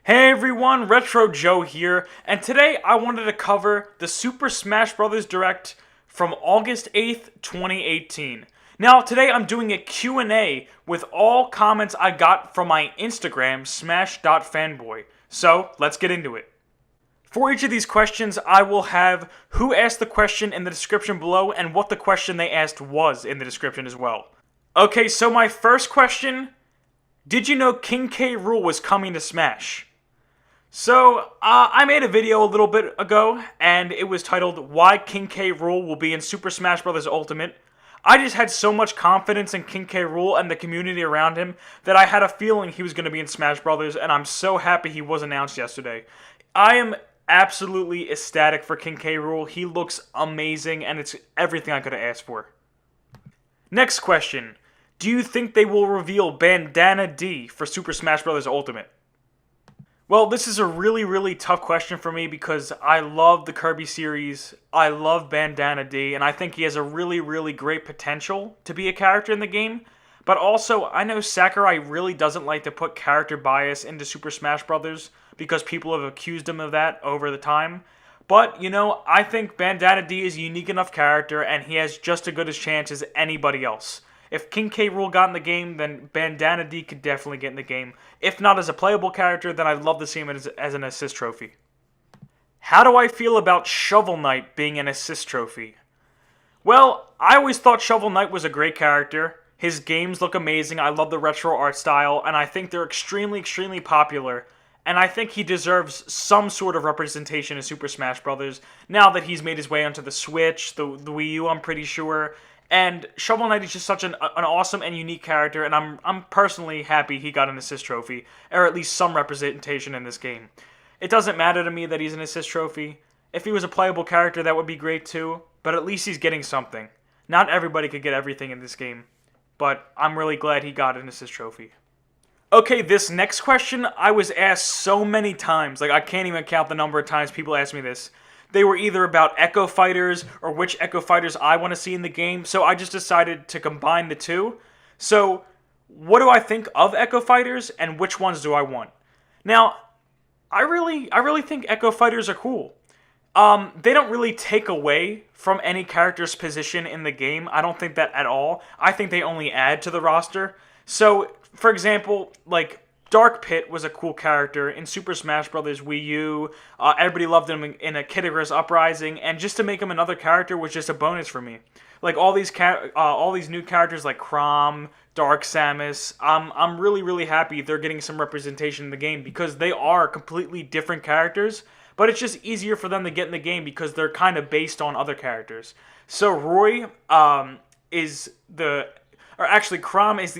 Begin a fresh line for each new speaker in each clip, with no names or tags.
Hey everyone, Retro Joe here, and today I wanted to cover the Super Smash Bros. Direct from August 8th, 2018. Now, today I'm doing a Q&A with all comments I got from my Instagram, smash.fanboy. So, let's get into it. For each of these questions, I will have who asked the question in the description below and what the question they asked was in the description as well. Okay, so my first question, did you know King K. Rool was coming to Smash? So, I made a video a little bit ago, and it was titled, Why King K. Rool Will Be in Super Smash Bros. Ultimate. I just had so much confidence in King K. Rool and the community around him that I had a feeling he was going to be in Smash Bros., and I'm so happy he was announced yesterday. I am absolutely ecstatic for King K. Rool. He looks amazing, and it's everything I could have asked for. Next question. Do you think they will reveal Bandanna Dee for Super Smash Bros. Ultimate? Well, this is a really tough question for me because I love the Kirby series, I love Bandanna Dee, and I think he has a really great potential to be a character in the game. But also, I know Sakurai really doesn't like to put character bias into Super Smash Bros. Because people have accused him of that over the time. But, you know, I think Bandanna Dee is a unique enough character, and he has just as good a chance as anybody else. If King K. Rool got in the game, then Bandanna Dee could definitely get in the game. If not as a playable character, then I'd love to see him as an assist trophy. How do I feel about Shovel Knight being an assist trophy? Well, I always thought Shovel Knight was a great character. His games look amazing, I love the retro art style, and I think they're extremely popular. And I think he deserves some sort of representation in Super Smash Bros. Now that he's made his way onto the Switch, the Wii U, I'm pretty sure. And Shovel Knight is just such an awesome and unique character, and I'm personally happy he got an assist trophy, or at least some representation in this game. It doesn't matter to me that he's an assist trophy. If he was a playable character, that would be great too, but at least he's getting something. Not everybody could get everything in this game, but I'm really glad he got an assist trophy. Okay, this next question I was asked so many times, like I can't even count the number of times people asked me this. They were either about Echo Fighters or which Echo Fighters I want to see in the game, so I just decided to combine the two. So, what do I think of Echo Fighters and which ones do I want? Now, I really think Echo Fighters are cool. They don't really take away from any character's position in the game. I don't think that at all. I think they only add to the roster. So, for example, like Dark Pit was a cool character in Super Smash Bros. Wii U. Everybody loved him in a Kid Icarus Uprising, and just to make him another character was just a bonus for me. Like all these new characters like Chrom, Dark Samus, I'm really happy they're getting some representation in the game because they are completely different characters. But it's just easier for them to get in the game because they're kind of based on other characters. So Roy Chrom is the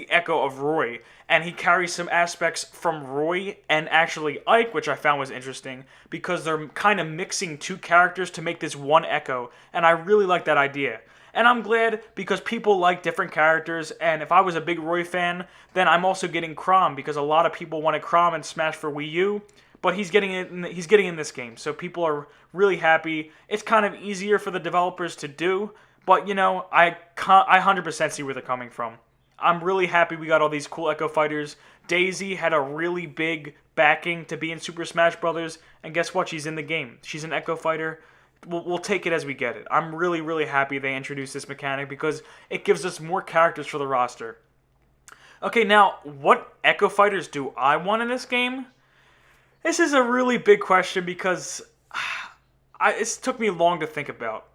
echo of Roy, and he carries some aspects from Roy and actually Ike, which I found was interesting, because they're kind of mixing two characters to make this one echo, and I really like that idea. And I'm glad because people like different characters, and if I was a big Roy fan, then I'm also getting Chrom, because a lot of people wanted Chrom in Smash for Wii U, but he's getting in this game, so people are really happy. It's kind of easier for the developers to do, but, you know, I 100% see where they're coming from. I'm really happy we got all these cool Echo Fighters. Daisy had a really big backing to be in Super Smash Bros. And guess what? She's in the game. She's an Echo Fighter. We'll take it as we get it. I'm really happy they introduced this mechanic because it gives us more characters for the roster. Okay, now, what Echo Fighters do I want in this game? This is a really big question because it took me long to think about.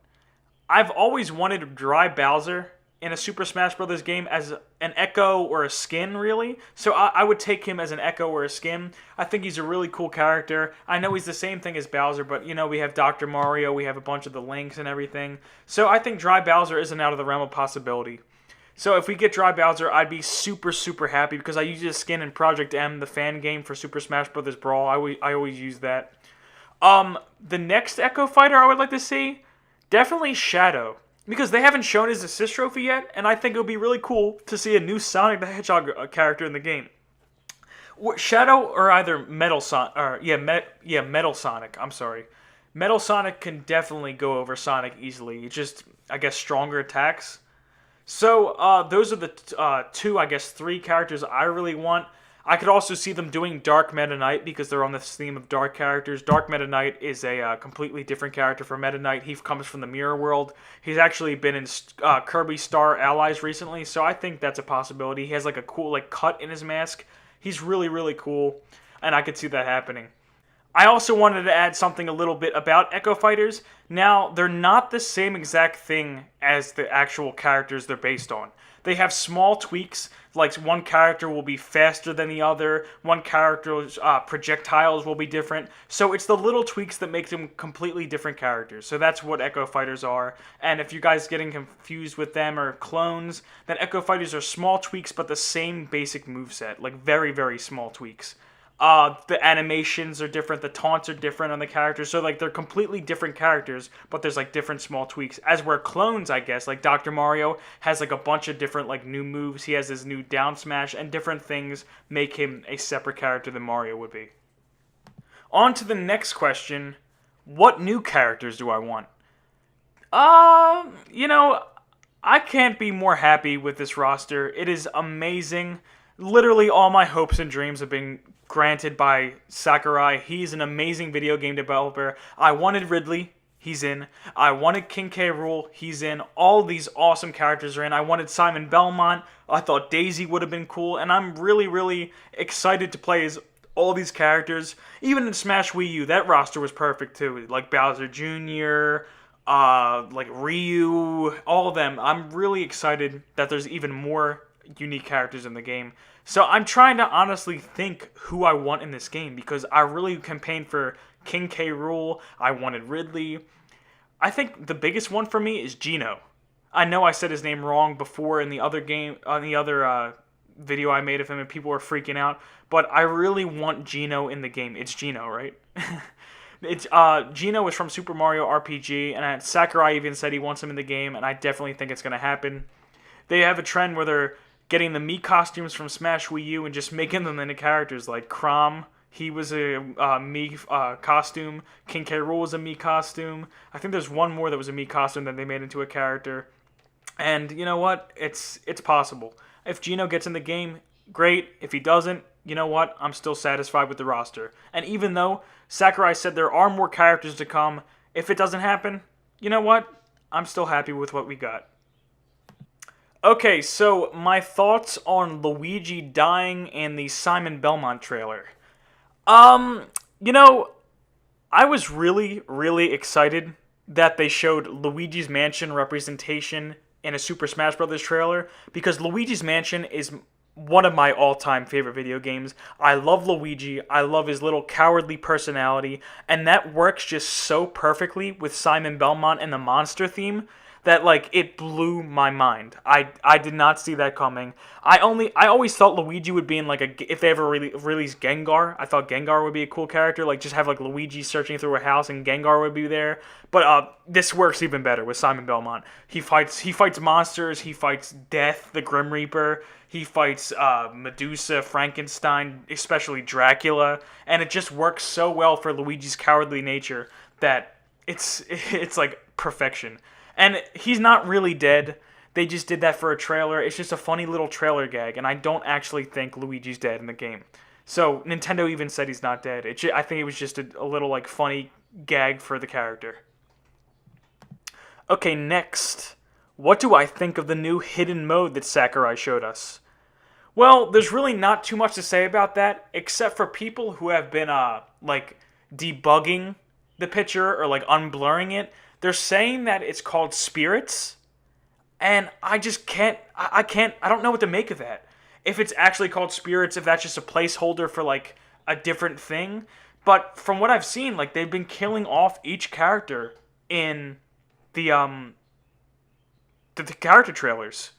I've always wanted Dry Bowser in a Super Smash Bros. Game as an Echo or a skin, really. So I would take him as an Echo or a skin. I think he's a really cool character. I know he's the same thing as Bowser, but, you know, we have Dr. Mario, we have a bunch of the Links and everything. So I think Dry Bowser isn't out of the realm of possibility. So if we get Dry Bowser, I'd be super happy because I use his skin in Project M, the fan game for Super Smash Bros. Brawl. I always use that. The next Echo Fighter I would like to see, definitely Shadow, because they haven't shown his assist trophy yet, and I think it would be really cool to see a new Sonic the Hedgehog character in the game. Shadow or either Metal Sonic, Metal Sonic. I'm sorry, Metal Sonic can definitely go over Sonic easily. It's just, I guess, stronger attacks. So those are the three characters I really want. I could also see them doing Dark Meta Knight because they're on this theme of dark characters. Dark Meta Knight is a completely different character from Meta Knight. He comes from the mirror world. He's actually been in Kirby Star Allies recently, so I think that's a possibility. He has like a cool like cut in his mask. He's really, really cool, and I could see that happening. I also wanted to add something a little bit about Echo Fighters. Now, they're not the same exact thing as the actual characters they're based on. They have small tweaks, like one character will be faster than the other, one character's projectiles will be different. So it's the little tweaks that make them completely different characters. So that's what Echo Fighters are. And if you guys getting confused with them or clones, then Echo Fighters are small tweaks but the same basic moveset, like very, very small tweaks. The animations are different, the taunts are different on the characters, so like they're completely different characters, but there's like different small tweaks. As where clones, I guess, like Dr. Mario has like a bunch of different like new moves, he has his new down smash, and different things make him a separate character than Mario would be. On to the next question, what new characters do I want? You know, I can't be more happy with this roster. It is amazing. Literally all my hopes and dreams have been granted by Sakurai. He's an amazing video game developer. I wanted Ridley. He's in. I wanted King K. Rool. He's in. All these awesome characters are in. I wanted Simon Belmont. I thought Daisy would have been cool. And I'm really, really excited to play as all these characters. Even in Smash Wii U, that roster was perfect too. Like Bowser Jr., like Ryu, all of them. I'm really excited that there's even more unique characters in the game. So I'm trying to honestly think who I want in this game because I really campaigned for King K. Rool. I wanted Ridley. I think the biggest one for me is Geno. I know I said his name wrong before in the other game, on the other video I made of him, and people were freaking out. But I really want Geno in the game. It's Geno, right? It's Geno is from Super Mario RPG, and Sakurai even said he wants him in the game, and I definitely think it's gonna happen. They have a trend where they're getting the Mii costumes from Smash Wii U and just making them into characters like Chrom. He was a Mii costume. King K. Rool was a Mii costume. I think there's one more that was a Mii costume that they made into a character. And you know what? It's possible. If Geno gets in the game, great. If he doesn't, you know what? I'm still satisfied with the roster. And even though Sakurai said there are more characters to come, if it doesn't happen, you know what? I'm still happy with what we got. Okay, so my thoughts on Luigi dying and the Simon Belmont trailer. You know, I was really, really excited that they showed Luigi's Mansion representation in a Super Smash Bros. Trailer because Luigi's Mansion is one of my all-time favorite video games. I love Luigi. I love his little cowardly personality, and that works just so perfectly with Simon Belmont and the monster theme that like it blew my mind. I did not see that coming. I always thought Luigi would be in like if they ever released Gengar, I thought Gengar would be a cool character. Like just have like Luigi searching through a house and Gengar would be there. But this works even better with Simon Belmont. He fights monsters. He fights Death, the Grim Reaper. He fights Medusa, Frankenstein, especially Dracula, and it just works so well for Luigi's cowardly nature that it's like perfection. And he's not really dead. They just did that for a trailer. It's just a funny little trailer gag, and I don't actually think Luigi's dead in the game. So Nintendo even said he's not dead. I think it was just a little like funny gag for the character. Okay, next. What do I think of the new hidden mode that Sakurai showed us? Well, there's really not too much to say about that, except for people who have been like debugging the picture or like unblurring it. They're saying that it's called Spirits, and I just can't, I don't know what to make of that. If it's actually called Spirits, if that's just a placeholder for, like, a different thing. But from what I've seen, like, they've been killing off each character in the character trailers.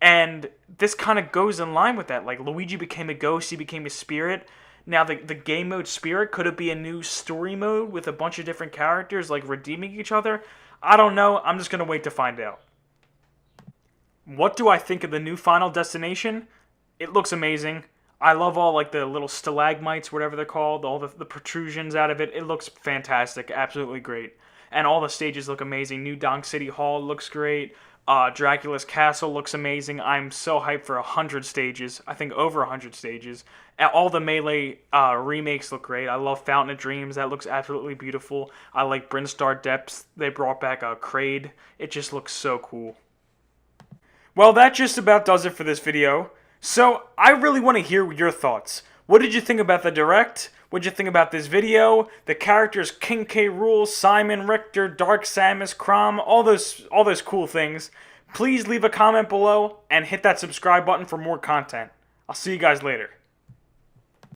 And this kind of goes in line with that. Like, Luigi became a ghost, he became a spirit. Now, the game mode Spirit, could it be a new story mode with a bunch of different characters, like, redeeming each other? I don't know. I'm just going to wait to find out. What do I think of the new Final Destination? It looks amazing. I love all, like, the little stalagmites, whatever they're called, all the protrusions out of it. It looks fantastic. Absolutely great. And all the stages look amazing. New Donk City Hall looks great. Dracula's castle looks amazing. I'm so hyped for 100 stages. I think over 100 stages. All the Melee remakes look great. I love Fountain of Dreams. That looks absolutely beautiful. I like Brinstar Depths. They brought back Kraid. It just looks so cool. Well, that just about does it for this video. So, I really want to hear your thoughts. What did you think about the Direct? What did you think about this video? The characters King K. Rool, Simon, Richter, Dark Samus, Crom, all those cool things. Please leave a comment below and hit that subscribe button for more content. I'll see you guys later.